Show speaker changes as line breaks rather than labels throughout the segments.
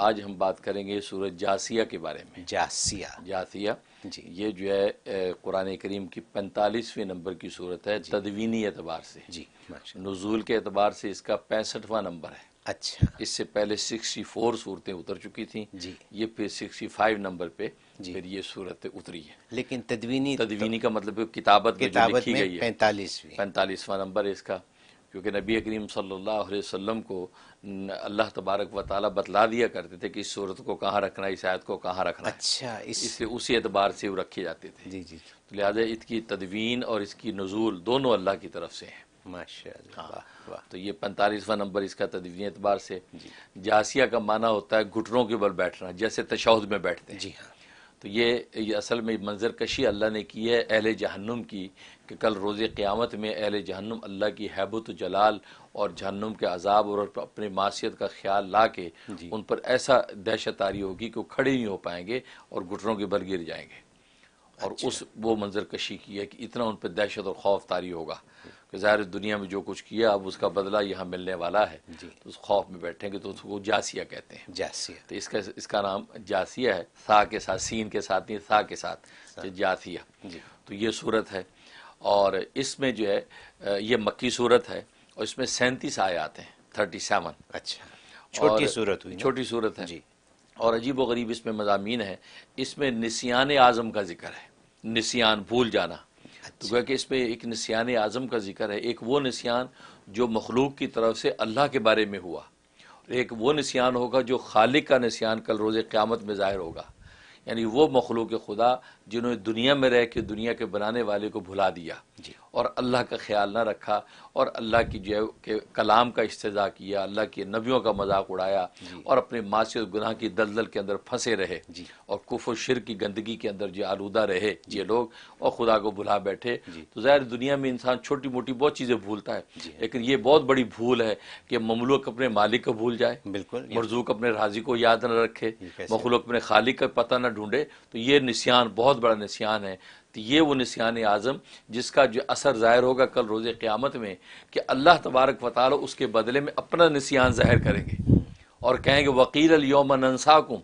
آج ہم بات کریں گے سورۃ جاثیہ کے بارے میں۔ جاثیہ
جی
یہ جو ہے قرآن کریم کی 45ویں نمبر کی صورت ہے تدوینی اعتبار سے۔
جی ماشاء
نزول کے اعتبار سے اس کا 65واں نمبر ہے۔
اچھا
اس سے پہلے 64 صورتیں اتر چکی تھیں،
جی
یہ پھر 65 نمبر پہ
جی
پھر یہ صورت اتری ہے۔
لیکن تدوینی
کا مطلب ہے کتابت میں جو لکھی
میں
گئی ہے
45ویں
45واں نمبر ہے اس کا، کیونکہ نبی کریم صلی اللہ علیہ وسلم کو اللہ تبارک و تعالیٰ بتلا دیا کرتے تھے کہ اس صورت کو کہاں رکھنا ہے، اس آیت کو کہاں رکھنا ہے،
اچھا
اس لیے اسی اعتبار سے وہ رکھے جاتے تھے۔
جی جی
تو لہٰذا اس کی تدوین اور اس کی نزول دونوں اللہ کی طرف سے ہیں۔
ماشاء اللہ واہ واہ
تو یہ 45واں نمبر اس کا تدوینی اعتبار سے۔
جی
جاسیہ کا معنی ہوتا ہے گھٹنوں کے بل بیٹھنا، جیسے تشہد میں بیٹھتے ہیں۔
جی ہاں
تو یہ اصل میں منظر کشی اللہ نے کی ہے اہل جہنم کی، کہ کل روز قیامت میں اہل جہنم اللہ کی ہیبت و جلال اور جہنم کے عذاب اور اپنی معصیت کا خیال لا کے
جی
ان پر ایسا دہشت آری ہوگی کہ وہ کھڑے نہیں ہو پائیں گے اور گھٹنوں کے بل گر جائیں گے، اور وہ منظر کشی کی ہے کہ اتنا ان پہ دہشت اور خوف طاری ہوگا کہ ظاہر دنیا میں جو کچھ کیا اب اس کا بدلہ یہاں ملنے والا ہے،
جی
تو اس خوف میں بیٹھیں گے، تو اس کو جاسیہ کہتے ہیں۔
جاسیہ
تو اس کا نام جاسیہ ہے، سا کے ساتھ، سین کے ساتھ نہیں، سا کے ساتھ جاسیہ۔
جی
تو یہ صورت ہے، اور اس میں جو ہے یہ مکی صورت ہے، اور اس میں 37 آیات ہیں، 37۔
اچھا چھوٹی صورت ہوئی نا؟
چھوٹی صورت ہے
جی
اور عجیب و غریب اس میں مضامین ہیں۔ اس میں نسیان اعظم کا ذکر ہے، نسیان بھول جانا۔ تو گویا کہ اس میں ایک نسیان اعظم کا ذکر ہے، ایک وہ نسیان جو مخلوق کی طرف سے اللہ کے بارے میں ہوا، ایک وہ نسیان ہوگا جو خالق کا نسیان کل روز قیامت میں ظاہر ہوگا، یعنی وہ مخلوق خدا جنہوں نے دنیا میں رہ کے دنیا کے بنانے والے کو بھلا دیا
جی
اور اللہ کا خیال نہ رکھا، اور اللہ کی جو ہے کہ کلام کا استہزاء کیا، اللہ کے نبیوں کا مذاق اڑایا،
جی
اور اپنے معصیت گناہ کی دلدل کے اندر پھنسے رہے،
جی
اور کفر و شرک کی گندگی کے اندر جو آلودہ رہے یہ لوگ، اور خدا کو بھلا بیٹھے۔
جی
تو ظاہر دنیا میں انسان چھوٹی موٹی بہت چیزیں بھولتا ہے،
جی
لیکن یہ بہت بڑی بھول ہے کہ مملوک اپنے مالک کو بھول جائے،
بالکل
مرزوق اپنے رازق کو یاد نہ رکھے،
یہ کیسے
مخلوق اپنے خالق کا پتہ نہ ڈھونڈے، تو یہ نسیان بہت بڑا نسیان ہے۔ تو یہ وہ نسیان اعظم جس کا جو اثر ظاہر ہوگا کل روز قیامت میں، کہ اللہ تبارک و تعالی اس کے بدلے میں اپنا نسیان ظاہر کریں گے اور کہیں گے وقیل الیوم ننساکم،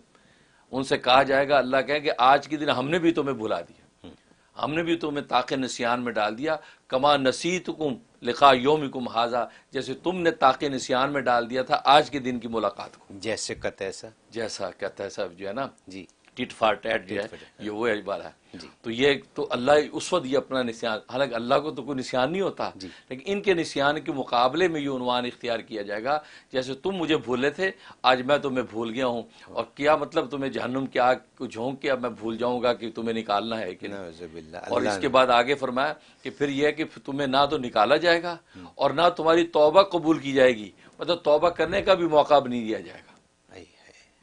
ان سے کہا جائے گا، اللہ کہیں کہ آج کے دن ہم نے بھی تمہیں بھلا دیا، ہم نے بھی تمہیں طاق نسیان میں ڈال دیا، کما نسیتکم لقاء یومکم ھذا، جیسے تم نے طاق نسیان میں ڈال دیا تھا آج کے دن کی ملاقات کو،
جیسے کتیسا
جیسا کہتا ہے سب جو ہے نا
جی
ٹٹ فار ٹیٹ جو ہے یہ وہ عبارہ ہے۔
جی
تو یہ تو اللہ اس وقت یہ اپنا نسیان، حالانکہ اللہ کو تو کوئی نسیان نہیں ہوتا،
جی
لیکن ان کے نسیان کے مقابلے میں یہ عنوان اختیار کیا جائے گا، جیسے تم مجھے بھولے تھے آج میں تمہیں بھول گیا ہوں، اور کیا مطلب تمہیں جہنم کی آگ کو جھونک کے اب میں بھول جاؤں گا کہ تمہیں نکالنا ہے کہ نہیں۔
نعوذ باللہ
اور اس
اللہ
کے بعد آگے فرمایا کہ پھر یہ ہے کہ تمہیں نہ تو نکالا جائے گا اور نہ تمہاری توبہ قبول کی جائے گی، مطلب توبہ کرنے کا بھی موقع بھی نہیں دیا جائے گا۔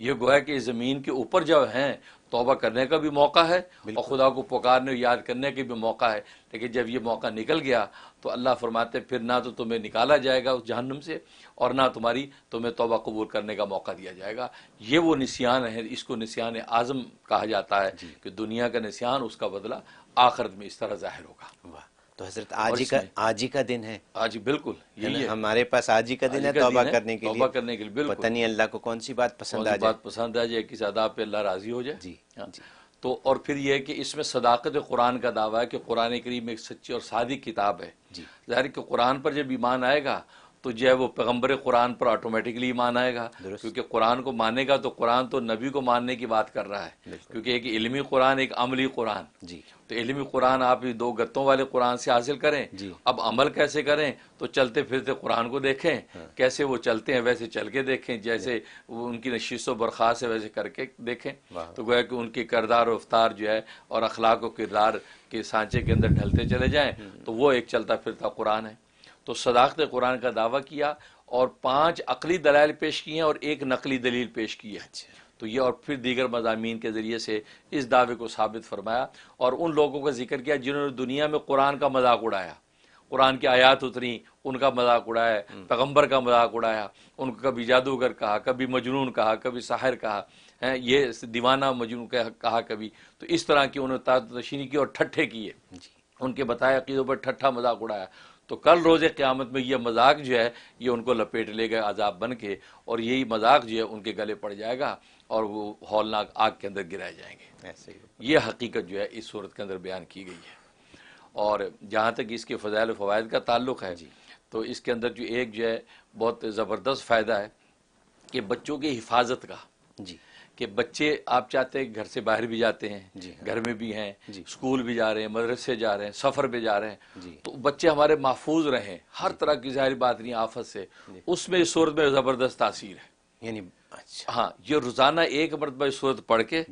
یہ گویا کہ زمین کے اوپر جب ہیں توبہ کرنے کا بھی موقع ہے اور خدا کو پکارنے یاد کرنے کے بھی موقع ہے، لیکن جب یہ موقع نکل گیا تو اللہ فرماتے پھر نہ تو تمہیں نکالا جائے گا اس جہنم سے، اور نہ تمہیں توبہ قبول کرنے کا موقع دیا جائے گا۔ یہ وہ نسیان ہے، اس کو نسیان اعظم کہا جاتا ہے کہ دنیا کا نسیان اس کا بدلہ آخرت میں اس طرح ظاہر ہوگا۔
واہ، تو حضرت آج ہی کا دن ہے،
آج بالکل یہی ہے
ہمارے پاس آج ہی کا دن ہے توبہ کرنے کے لیے۔
توبہ کرنے کے لیے بالکل،
پتہ نہیں اللہ کو کون سی بات پسند آ جائے،
بات پسند آ جائے، کس آداب پہ اللہ راضی ہو جائے۔
جی جی
تو اور پھر یہ ہے کہ اس میں صداقت قرآن کا دعویٰ ہے کہ قرآن کریم ایک سچی اور صادق کتاب ہے۔
جی
ظاہر ہے کہ قرآن پر جب ایمان آئے گا تو جو ہے وہ پیغمبر قرآن پر آٹومیٹکلی ایمان آئے گا، کیونکہ قرآن کو مانے گا تو قرآن تو نبی کو ماننے کی بات کر رہا ہے، کیونکہ ایک علمی قرآن ایک عملی قرآن۔
جی
تو علمی قرآن آپ دو گتوں والے قرآن سے حاصل کریں،
جی
اب عمل کیسے کریں؟ تو چلتے پھرتے قرآن کو دیکھیں، کیسے وہ چلتے ہیں ویسے چل کے دیکھیں، جیسے وہ ان کی نشست و برخاست ہے ویسے کر کے دیکھیں، تو گویا کہ ان کی کردار و رفتار جو ہے اور اخلاق و کردار کے سانچے کے اندر ڈھلتے چلے جائیں تو وہ ایک چلتا پھرتا قرآن ہے۔ تو صداقت قرآن کا دعویٰ کیا اور 5 عقلی دلائل پیش کیے ہیں اور 1 نقلی دلیل پیش کی ہے۔ تو یہ اور پھر دیگر مضامین کے ذریعے سے اس دعوے کو ثابت فرمایا، اور ان لوگوں کا ذکر کیا جنہوں نے دنیا میں قرآن کا مذاق اڑایا، قرآن کی آیات اتری ان کا مذاق اڑایا، پیغمبر کا مذاق اڑایا، ان کو کبھی جادوگر کہا، کبھی مجنون کہا، کبھی ساحر کہا، یہ دیوانہ مجنون کہا کبھی، تو اس طرح کی انہوں نے تشریح کی اور ٹھٹھے کیے، ان کے بتائے عقیدوں پر ٹھٹھا مذاق اڑایا۔ تو کل روز قیامت میں یہ مذاق جو ہے یہ ان کو لپیٹ لے گا عذاب بن کے، اور یہی مذاق جو ہے ان کے گلے پڑ جائے گا اور وہ ہولناک آگ کے اندر گرائے جائیں گے۔
ایسے ہی
یہ حقیقت جو ہے اس صورت کے اندر بیان کی گئی ہے۔ اور جہاں تک اس کے فضائل و فوائد کا تعلق ہے تو اس کے اندر جو ایک جو ہے بہت زبردست فائدہ ہے کہ بچوں کی حفاظت کا،
جی
کہ بچے آپ چاہتے ہیں گھر سے باہر بھی جاتے ہیں، گھر میں بھی ہیں، اسکول بھی جا رہے ہیں، مدرسے جا رہے ہیں، سفر پہ جا رہے ہیں، تو بچے ہمارے محفوظ رہیں ہر طرح کی ظاہری بات نہیں آفت سے، اس میں اس صورت میں زبردست تاثیر ہے۔
یعنی اچھا
ہاں، یہ روزانہ ایک مرتبہ اس صورت پڑھ کے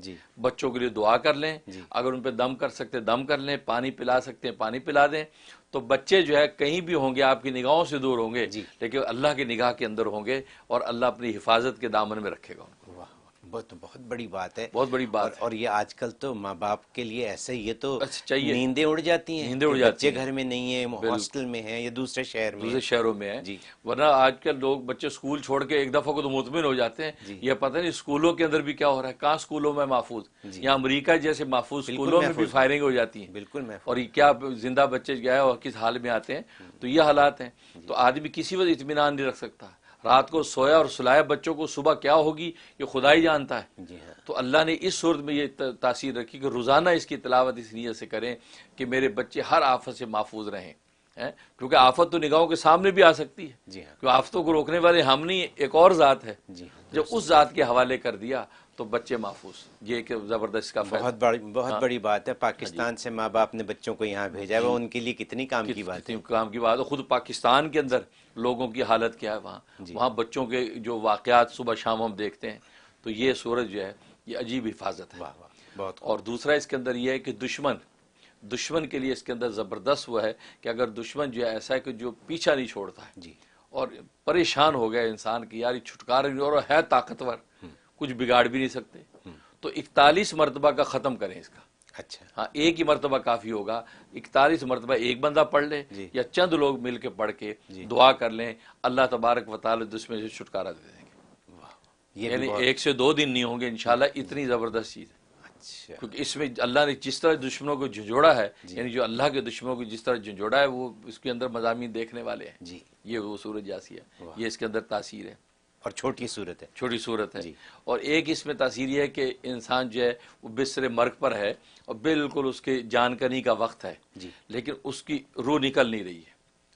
بچوں کے لیے دعا کر لیں، اگر ان پہ دم کر سکتے دم کر لیں، پانی پلا سکتے ہیں پانی پلا دیں، تو بچے جو ہے کہیں بھی ہوں گے آپ کی نگاہوں سے دور ہوں گے لیکن اللہ کی نگاہ کے اندر ہوں گے اور اللہ اپنی حفاظت کے دامن میں رکھے گا ان کو۔
بہت بڑی بات ہے،
بہت بڑی بات ہے۔
اور یہ آج کل تو ماں باپ کے لیے ایسے یہ تو
چاہیے،
نیندیں اڑ جاتی ہیں،
نیندیں اڑ جاتی
بچے گھر میں نہیں ہیں، ہاسٹل میں ہیں یا دوسرے شہر میں،
دوسرے شہروں میں ہیں، ورنہ آج کل لوگ بچے اسکول چھوڑ کے ایک دفعہ کو تو مطمئن ہو جاتے ہیں، یہ پتہ نہیں اسکولوں کے اندر بھی کیا ہو رہا ہے، کہاں اسکولوں میں محفوظ، یا امریکہ جیسے محفوظ اسکولوں میں بھی فائرنگ ہو جاتی ہے،
بالکل محفوظ،
اور یہ کیا زندہ بچے گئے اور کس حال میں آتے ہیں، تو یہ حالات ہیں۔ تو آدمی کسی وقت اطمینان نہیں رکھ سکتا، رات کو سویا اور سلایا بچوں کو، صبح کیا ہوگی یہ خدا ہی جانتا ہے۔ تو اللہ نے اس صورت میں یہ تاثیر رکھی کہ روزانہ اس کی تلاوت اس نیت سے کریں کہ میرے بچے ہر آفت سے محفوظ رہیں، کیونکہ آفت تو نگاہوں کے سامنے بھی آ سکتی ہے، کیونکہ آفتوں کو روکنے والے ہم نہیں، ایک اور ذات ہے، جب اس ذات کے حوالے کر دیا تو بچے محفوظ۔ یہ کہ زبردست کا فائدہ،
بہت بڑی بات ہے۔ پاکستان سے ماں باپ نے بچوں کو یہاں بھیجا ہے، وہ ان کے لیے کتنی کام کی بات ہے،
کام کی بات ہے۔ خود پاکستان کے اندر لوگوں کی حالت کیا ہے وہاں بچوں کے جو واقعات صبح شام ہم دیکھتے ہیں، تو یہ سورج جو ہے یہ عجیب حفاظت ہے۔
بہت
اور دوسرا اس کے اندر یہ ہے کہ دشمن کے لیے اس کے اندر زبردست وہ ہے کہ اگر دشمن جو ہے ایسا ہے کہ جو پیچھا نہیں چھوڑتا ہے اور پریشان ہو گیا انسان کی یار یہ چھٹکارا نہیں، اور ہے طاقتور، کچھ بگاڑ بھی نہیں سکتے، تو 41 مرتبہ کا ختم کریں اس کا۔
اچھا،
ہاں، ایک ہی مرتبہ کافی ہوگا، 41 مرتبہ ایک بندہ پڑھ لے یا چند لوگ مل کے پڑھ کے دعا کر لیں، اللہ تبارک و تعالی دشمن سے چھٹکارا دے دیں گے۔ یعنی 1 سے 2 دن نہیں ہوں گے انشاءاللہ، اتنی زبردست چیز ہے۔ کیونکہ اس میں اللہ نے جس طرح دشمنوں کو جھنجھوڑا ہے، یعنی جو اللہ کے دشمنوں کو جس طرح جھنجھوڑا ہے وہ اس کے اندر مضامین دیکھنے والے ہیں۔ یہ وہ سورۃ جاسیہ ہے، یہ اس کے اندر تاثیر ہے،
اور چھوٹی صورت ہے،
چھوٹی صورت ہے۔ اور ایک اس میں تاثیر یہ ہے کہ انسان جو ہے وہ بستر مرگ پر ہے اور بالکل اس کے جان کنی کا وقت ہے، لیکن اس کی روح نکل نہیں رہی ہے،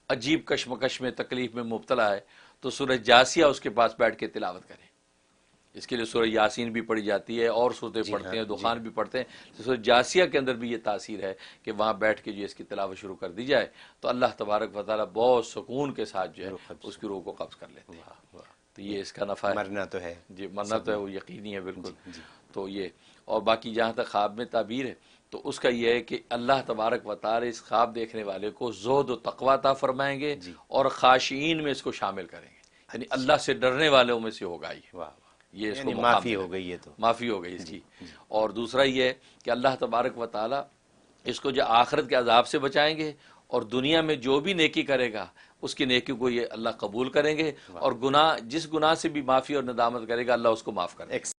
عجیب کشمکش میں تکلیف میں مبتلا ہے، تو سورۃ جاسیہ اس کے پاس بیٹھ کے تلاوت کریں۔ اس کے لیے سورہ یاسین بھی پڑھی جاتی ہے اور سورتیں پڑھتے ہیں، دخان بھی پڑھتے ہیں۔ سورہ جاسیہ کے اندر بھی یہ تاثیر ہے کہ وہاں بیٹھ کے جو اس کی تلاوت شروع کر دی جائے تو اللہ تبارک و تعالیٰ بہت سکون کے ساتھ جو ہے اس کی روح کو قبض کر لیتے ہیں۔ تو یہ اس کا نفع ہے،
مرنا تو ہے،
جی مرنا تو ہے، وہ یقینی ہے بالکل۔ تو یہ اور باقی جہاں تک خواب میں تعبیر ہے تو اس کا یہ ہے کہ اللہ تبارک و تعالیٰ اس خواب دیکھنے والے کو زہد و تقویٰ عطا فرمائیں گے اور خاشعین میں اس کو شامل کریں گے، یعنی اللہ سے ڈرنے والوں میں سے ہوگا یہ اس کو
معافی ہو گئی، یہ تو
معافی ہو گئی اس کی۔ اور دوسرا یہ ہے کہ اللہ تبارک و تعالیٰ اس کو جو آخرت کے عذاب سے بچائیں گے اور دنیا میں جو بھی نیکی کرے گا اس کی نیکی کو یہ اللہ قبول کریں گے، اور گناہ جس گناہ سے بھی معافی اور ندامت کرے گا اللہ اس کو معاف کرے گا۔